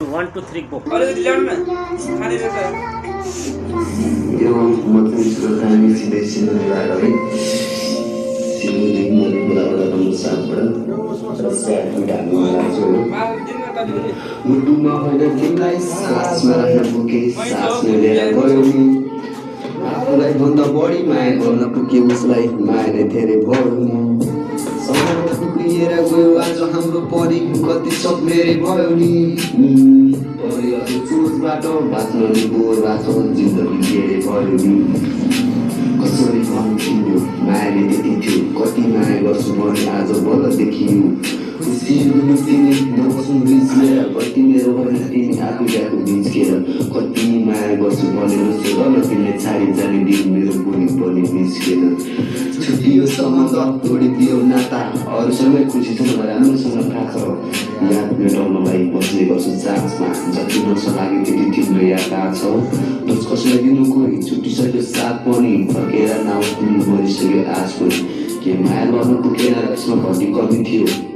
1 2 3 go अलिकति ल्याउनु न खाने रहेछ यो मधुमेहको कहानी सिधै सिलगढीबाट है सिलगढी मधुपुराबाट राम्रो साथबाट र स्याहार ढाल्नु लाग्छ मुटुमा होइन तिमीलाई सासमा राख्न पुगे सासले लिएर गयो नि आफूलाई भन्दा बढी माया गर्न पुगे उसलाई मायाले धेरै भयो नि सँगै पुगिएर गयो आज हाम्रो परि कति सपनेरै भयो नि परिवारको सोचबाट बाँच्न नि बोरबाट जिन्दगी धेरै भयो नि कसरी भन्थ्यो मायाले त्यति थियो कति माया गर्छु मैले आज बल्ल देखियो खुसी हुनु तिमी नबस्नु बिचमेर कति मेरो भएन तिमी आफू गएको बिचकेर कति माया गर्छु भनेर सोध न तिमीले छाडी जाने दिन मेरो बोली पनि निस्केर छुट्टियो सम्बन्ध तोडिदियो नाता अरूसँगै खुसी छ राम्रोसँग थाहा छ याद मेटाउनलाई बस्ने गर्छु चासमा जति नसा लाग्यो त्यति तिम्रो याद आएको छ दोष कसैलाई दिनु कोही छुट्टिसक्यो साथ पनि फर्केर नआउनु मरिसक्यो आज पनि के माया गर्नु पुगेन यसमा घटी कमी थियो